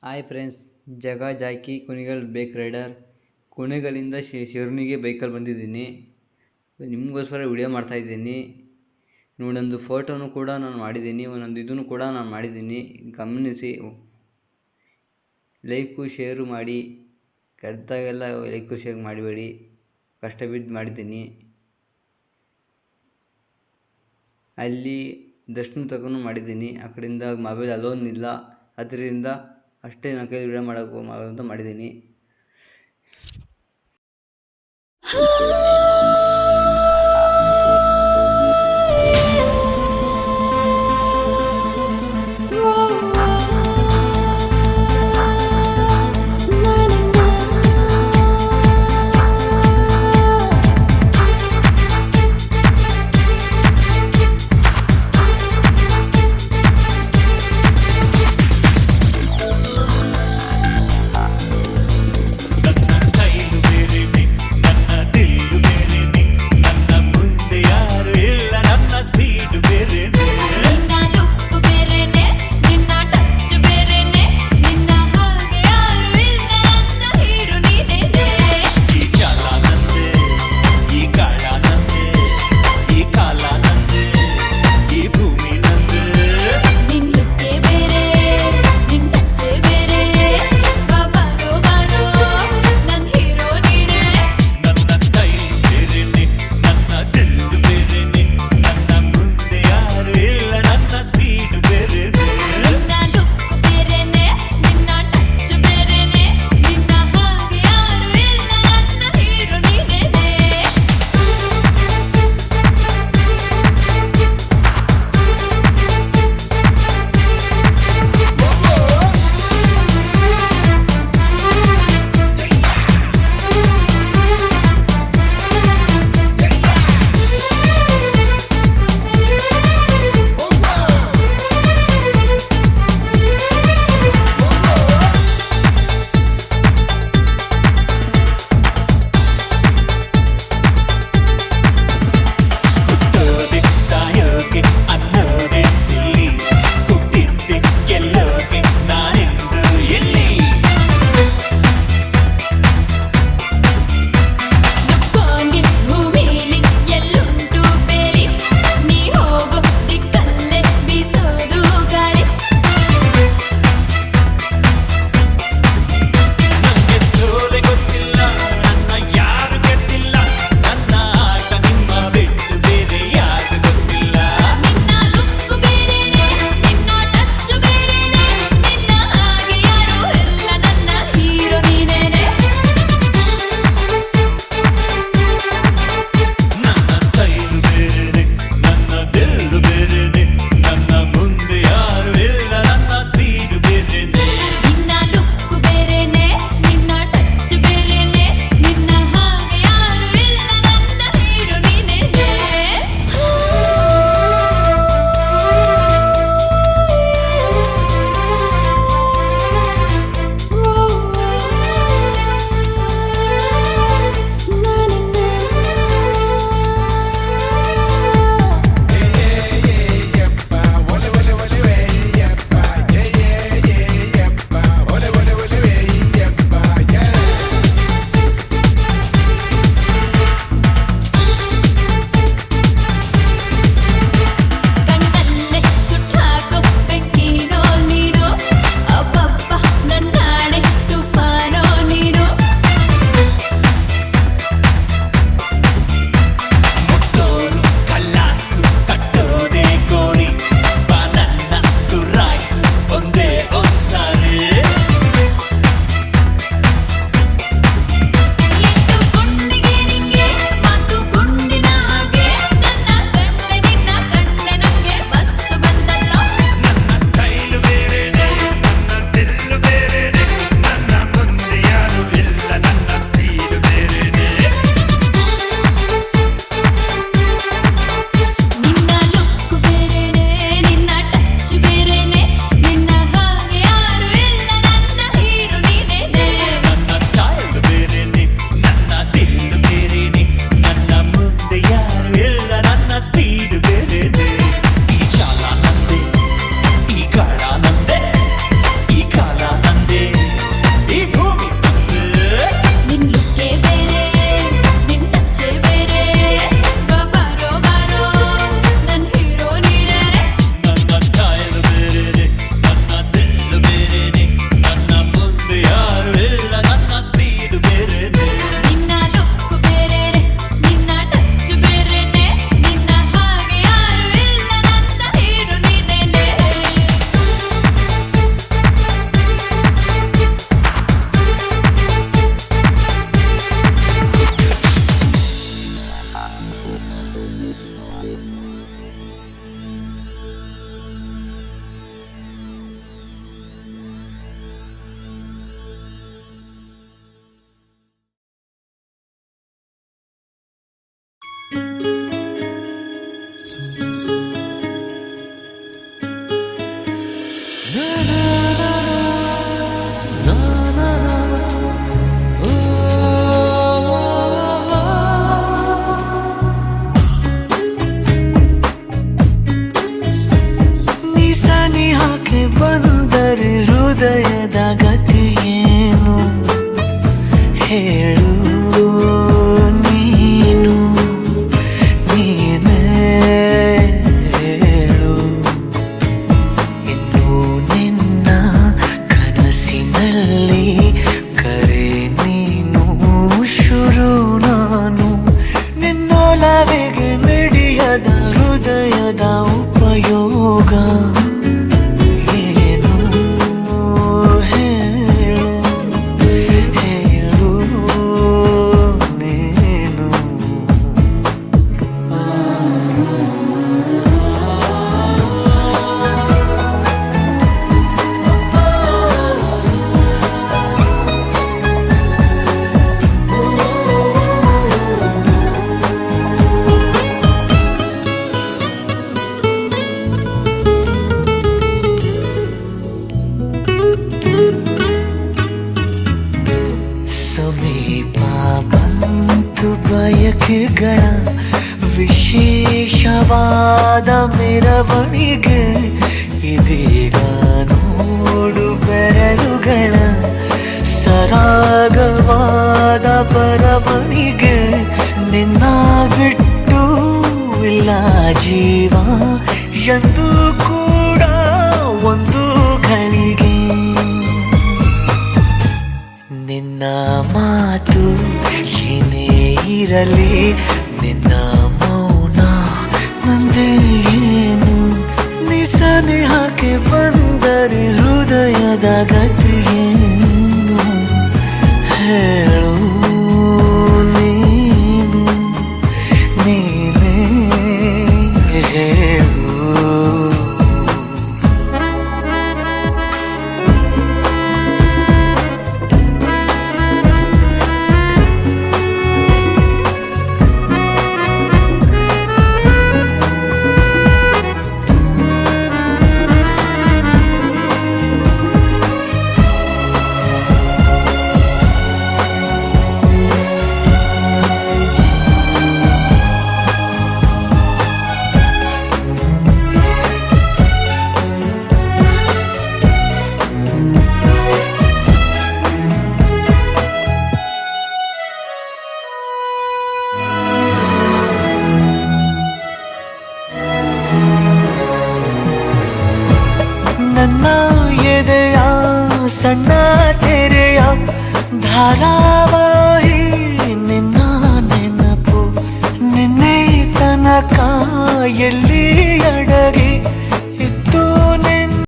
Hi friends, ಜಗ Jackie Kunigal bike rider. ಕುಣಿಗಲಿಂದ ಶಿರ್ನಿಗೆ ಬೈಕಲ್ಲಿ ಬಂದಿದ್ದೀನಿ. ನಿಮಗೋಸ್ಕರ ವಿಡಿಯೋ ಮಾಡ್ತಾಯಿದ್ದೀನಿ. ಒಂದೊಂದು ಫೋಟೋನು ಕೂಡ ನಾನು ಮಾಡಿದ್ದೀನಿ, ಒಂದೊಂದು ಇದನ್ನು ಕೂಡ ನಾನು ಮಾಡಿದ್ದೀನಿ. ಗಮನಿಸಿ, ಲೈಕು ಶೇರು ಮಾಡಿ. ಕರೆಕ್ಟಾಗೆಲ್ಲ ಲೈಕು ಶೇರ್ ಮಾಡಬೇಡಿ, ಕಷ್ಟ ಬಿದ್ದು ಮಾಡಿದ್ದೀನಿ. ಅಲ್ಲಿ ದರ್ಶನ ತಗೊಂಡು ಮಾಡಿದ್ದೀನಿ. ಆ ಕಡೆಯಿಂದ ಮೊಬೈಲ್ ಅಲೋನ್ ಇಲ್ಲ, ಅದರಿಂದ ಅಷ್ಟೇ ನನ್ನ ಕೈಲಿ ವಿಡಿಯೋ ಮಾಡೋದು ಮಾಡಿದ್ದೀನಿ. ನನ್ನ ಸ್ಟೈಲು ಬೇರೆನೆ, ನನ್ನ ದಿಲ್ಲು ಬೇರೆನೆ, ರೇಖೆಗಳ ವಿಶೇಷವಾದ ಮೆರವಣಿಗೆ ಇದೀಗ ನೋಡು ಬೆರಳುಗಳ ಸರಾಗವಾದ ಬರವಣಿಗೆ ನಿನ್ನ ಬಿಟ್ಟು ಇಲ್ಲ ಜೀವ ಎಂದು ಕೂಡ ಒಂದು ಘಳಿಗೆ ನಿನ್ನ ಮಾತು ಏನೇ ಇರಲಿ ನಿನ್ನ ಮೌನ ನಂದೇ ಏನು ನೀ ಸನಿಹಕ್ಕೆ ಬಂದರೆ ಹೃದಯದ ಗತಿಯೇನು ಹೇಳು ನೀನು ನೀನೇ ಹೇಳು ನನ್ನ ಎದೆಯ ಸಣ್ಣ ತೆರೆಯ ಧಾರಾವಾಹಿ ನಿನ್ನ ನೆನಪು ನಿನ್ನೆ ತನಕ ಎಲ್ಲಿ